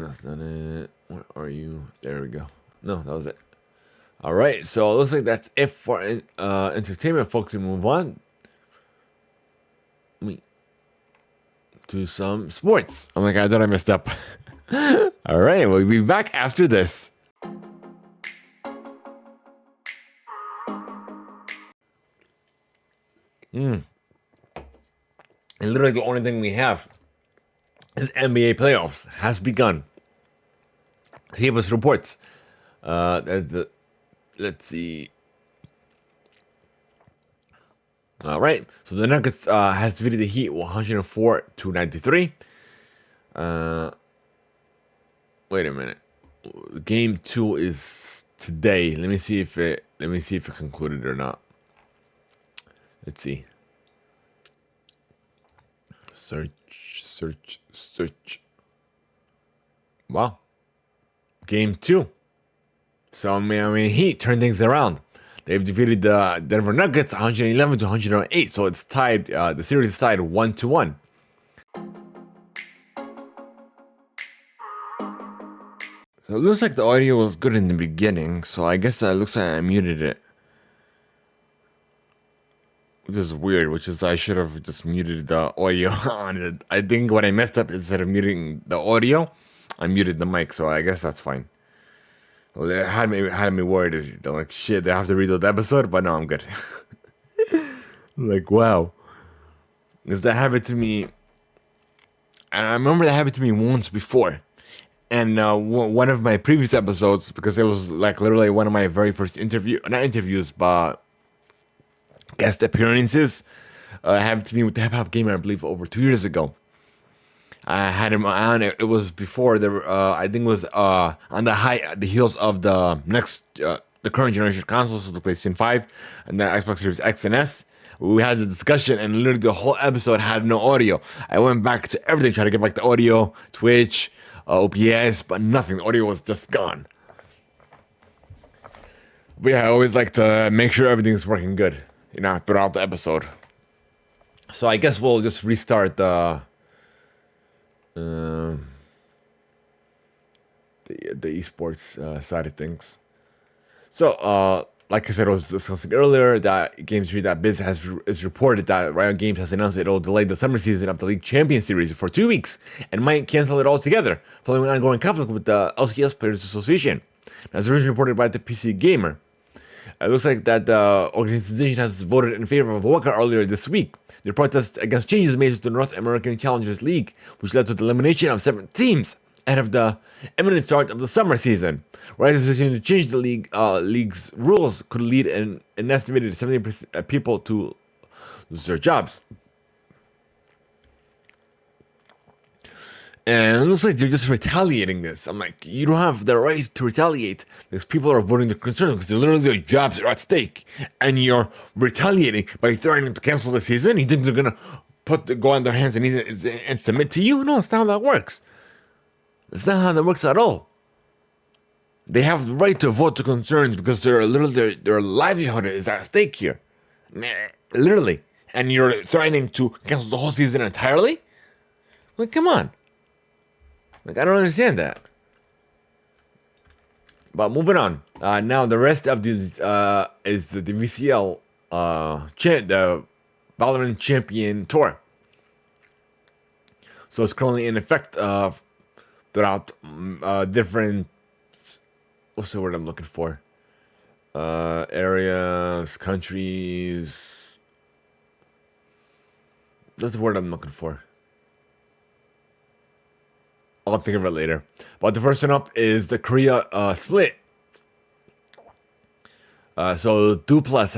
that's not it. Where are you? There we go. No, that was it. All right, so it looks like that's it for entertainment, folks. We move on to some sports. Oh my god, I thought I messed up. All right, we'll be back after this. And literally the only thing we have is NBA playoffs has begun. CBS reports. Let's see. All right, so the Nuggets has defeated the Heat 104-93. Wait a minute. Game 2 is today. Let me see if it concluded or not. Let's see. Search. Wow. Game 2. So I mean, Heat turned things around. They've defeated the Denver Nuggets 111-108. So it's tied. The series is tied 1-1. So it looks like the audio was good in the beginning. So I guess it looks like I muted it. Which is weird, which is I should have just muted the audio on it. I think what I messed up, instead of muting the audio, I muted the mic, so I guess that's fine. Well, it had me worried. Like, shit, they have to redo the episode, but no, I'm good. Like, wow. Because that happened to me, and I remember that happened to me once before. And one of my previous episodes, because it was like literally one of my very first not interviews, but guest appearances, happened to me with the Hip Hop Gamer, I believe, over 2 years ago. I had him on. It was before I think it was on the heels of the current generation consoles, the PlayStation 5 and the Xbox Series X and S. We had the discussion, and literally the whole episode had no audio. I went back to everything, tried to get back the audio, Twitch, OBS, but nothing. The audio was just gone. But yeah, I always like to make sure everything's working good, throughout the episode. So I guess we'll just restart the esports side of things. So, like I said, I was discussing earlier that Games3.biz is reported that Riot Games has announced it'll delay the summer season of the League Champions Series for 2 weeks and might cancel it altogether, following an ongoing conflict with the LCS Players Association. As originally reported by the PC Gamer, it looks like that the organization has voted in favor of a walkout earlier this week. The protest against changes made to the North American Challengers League, which led to the elimination of 7 teams ahead of the imminent start of the summer season. Riot's decision to change the league's rules could lead an estimated 70% people to lose their jobs. And it looks like they're just retaliating this. I'm like, you don't have the right to retaliate because people are voting their concerns because literally their jobs are at stake. And you're retaliating by threatening to cancel the season. You think they're going to go on their hands and submit to you? No, it's not how that works. It's not how that works at all. They have the right to vote to concerns because their livelihood is at stake here. Literally. And you're threatening to cancel the whole season entirely? Like, come on. Like, I don't understand that. But moving on. Now, the rest of this is the VCL, the Valorant Champion Tour. So it's currently in effect throughout different... What's the word I'm looking for? Areas, countries. That's the word I'm looking for. I'll think of it later. But the first one up is the Korea split. So Duplas,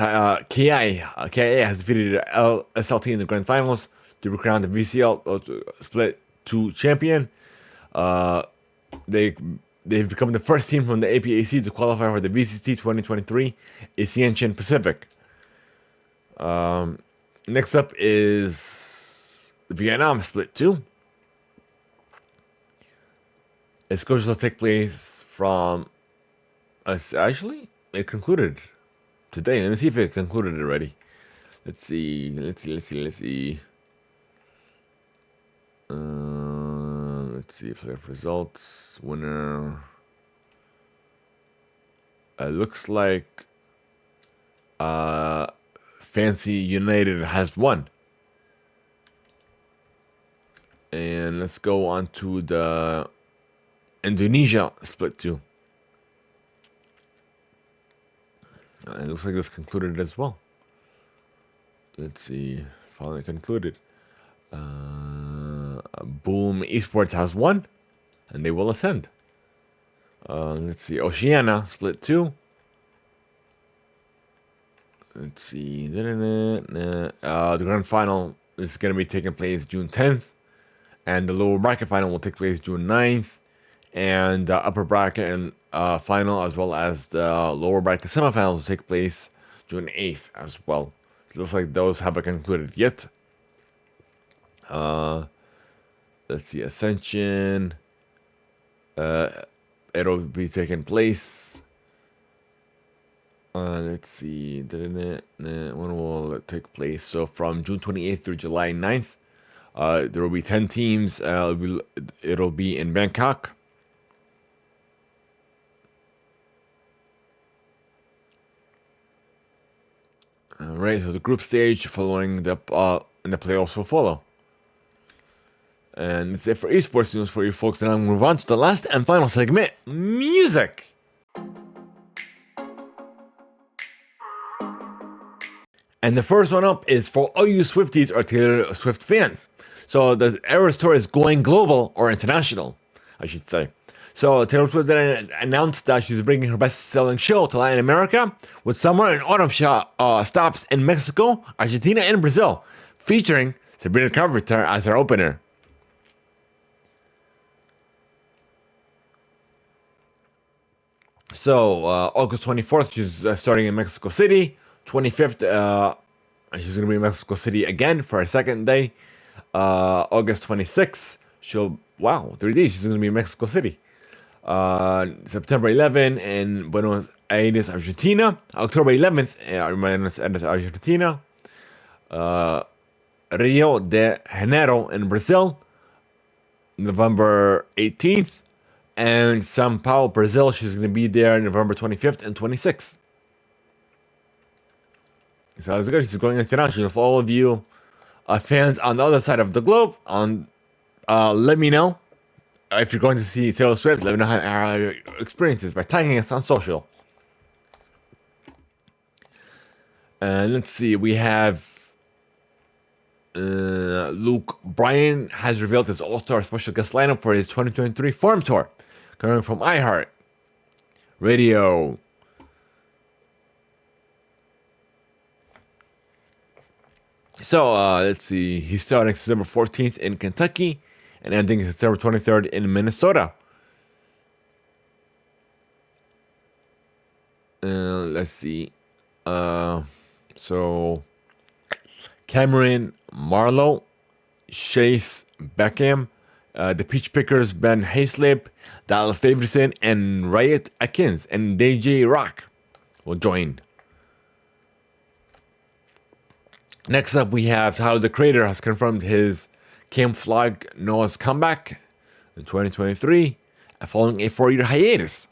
KIA has defeated SLT in the grand finals to crown the VCL split 2 champion. They've become the first team from the APAC to qualify for the VCT 2023 Asian Pacific. Next up is the Vietnam Split 2. It's going to take place from... actually, it concluded today. Let me see if it concluded already. Let's see. Let's Let's see playoff results. Winner. Looks like Fancy United has won. And let's go on to the Indonesia split 2. It looks like this concluded as well. Let's see. Finally concluded. Boom Esports has won, and they will ascend. Let's see. Oceania split 2. Let's see. The grand final is going to be taking place June 10th. And the lower bracket final will take place June 9th. And the upper bracket and final, as well as the lower bracket semifinals, will take place June 8th as well. It looks like those haven't concluded yet. Let's see. Ascension. It'll be taking place. Let's see. When will it take place? So from June 28th through July 9th. There will be 10 teams. It'll be in Bangkok. Right, so the group stage following the and the playoffs will follow. And that's it for esports news for you folks. And I'm gonna move on to the last and final segment: music. And the first one up is for all you Swifties or Taylor Swift fans. So the Eras Tour is going global or international, I should say. So Taylor Swift then announced that she's bringing her best-selling show to Latin America with summer and autumn stops in Mexico, Argentina, and Brazil, featuring Sabrina Carpenter as her opener. So August 24th, she's starting in Mexico City. 25th, she's going to be in Mexico City again for a second day. August 26th, 3 days, she's going to be in Mexico City. September 11th in Buenos Aires, Argentina. October 11th in Buenos Aires, Argentina. Rio de Janeiro in Brazil. November 18th. And Sao Paulo, Brazil, she's going to be there November 25th and 26th. So that's good. She's going international. For all of you fans on the other side of the globe, let me know if you're going to see Taylor Swift. Let me know how your experiences by tagging us on social. And let's see, we have Luke Bryan has revealed his All-Star special guest lineup for his 2023 Forum Tour, coming from iHeart Radio. So, let's see. He's starting September 14th in Kentucky and ending September 23rd in Minnesota. Let's see. So, Cameron Marlowe, Chase Beckham, the Peach Pickers, Ben Hayslip, Dallas Davidson, and Riot Atkins and DJ Rock will join. Next up, we have Tyler, the Creator, has confirmed his Camouflage Noah's comeback in 2023 following a 4-year hiatus.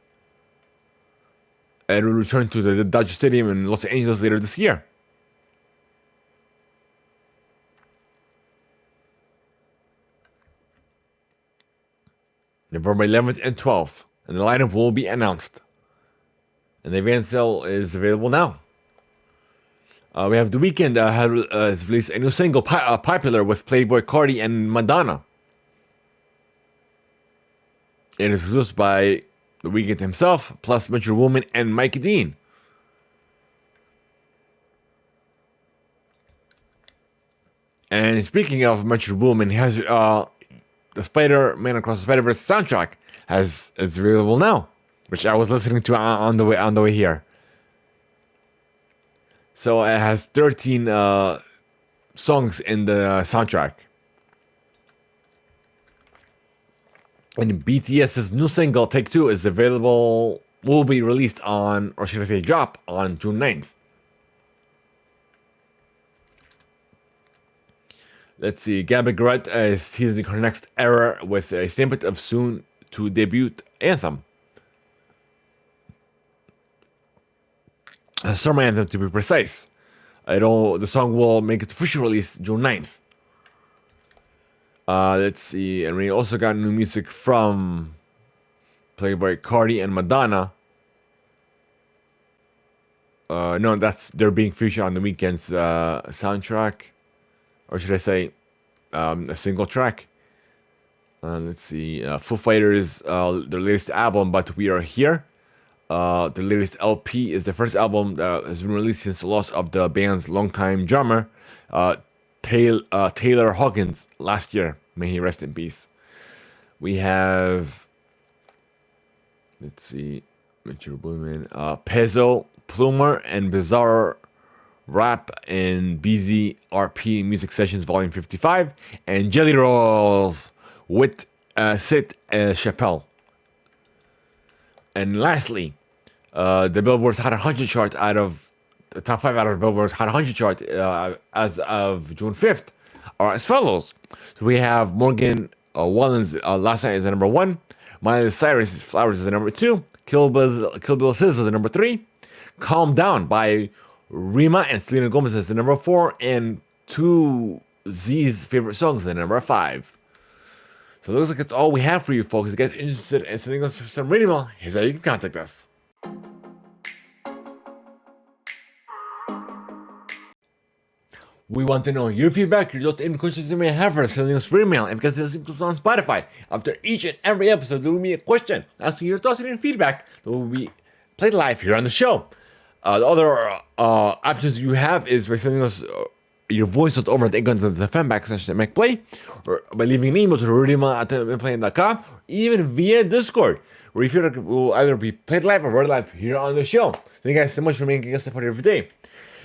And will return to the Dodger Stadium in Los Angeles later this year. November 11th and 12th. And the lineup will be announced. And the advance sale is available now. We have The Weeknd has released a new single, Popular, with Playboi Carti and Madonna. It is produced by The Weeknd himself, plus Metro Woman and Mike Dean. And speaking of Metro Woman, he has the Spider-Man Across the Spider-Verse soundtrack is available now, which I was listening to on the way here. So it has 13 songs in the soundtrack. And BTS's new single, Take Two, is available, will be released on, or should I say drop, on June 9th. Let's see. Gabby Garrett is teasing her next era with a snippet of soon to debut anthem. A summer anthem, to be precise. The song will make its official release June 9th. Let's see. And we also got new music from Playboy Cardi and Madonna. No, they're being featured on the Weeknd's soundtrack, or should I say, a single track. Let's see, Foo Fighters, their latest album, But We Are Here. Their latest LP is the first album that has been released since the loss of the band's longtime drummer, Taylor Hawkins, last year. May he rest in peace. We have, let's see, Metro Boomin, Pezzo, Plumer, and Bizarre Rap in BZRP Music Sessions Volume 55, and Jelly Rolls with Sid Chappelle. And lastly, the Billboard's Hot 100 chart the top 5 out of Billboard's Hot 100 chart as of June 5th are as follows. So we have Morgan Wallen's Last Night is the number 1. Miley Cyrus's Flowers is the number 2. Kill Bill SZA is the number 3. Calm Down by Rima and Selena Gomez is the number 4. And 2Z's favorite songs is the number 5. So it looks like that's all we have for you folks. If you guys are interested in sending us some radio mail, here's how you can contact us. We want to know your feedback, your thoughts, and questions you may have for us, sending us free mail. And because this is on Spotify, after each and every episode, there will be a question asking your thoughts and your feedback that will be played live here on the show. The other options you have is by sending us your voice note over at Theimpactplay, or by leaving an email to rudyma@theimpactplay.com, or even via Discord, where you feel like it will either be played live or read live here on the show. Thank you guys so much for making us a part of your day.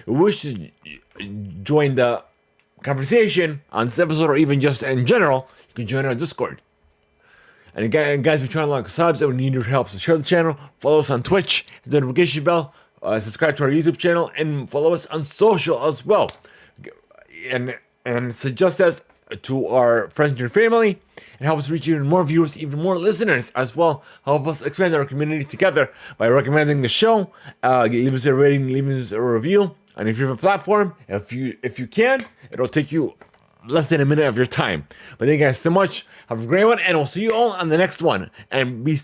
If you wish to join the conversation on this episode, or even just in general, you can join our Discord. And again, guys, we're trying to unlock subs, and we need your help. So share the channel, follow us on Twitch, hit the notification bell, subscribe to our YouTube channel, and follow us on social as well. And suggest us to our friends and your family, and help us reach even more viewers, even more listeners as well. Help us expand our community together by recommending the show. Leave us a rating, leave us a review on your favorite platform. If you can, it'll take you less than a minute of your time. But thank you guys so much. Have a great one, and we'll see you all on the next one. And be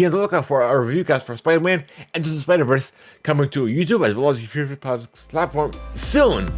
on the lookout for our review cast for Spider-Man Into the Spider-Verse, coming to YouTube as well as your favorite platform soon.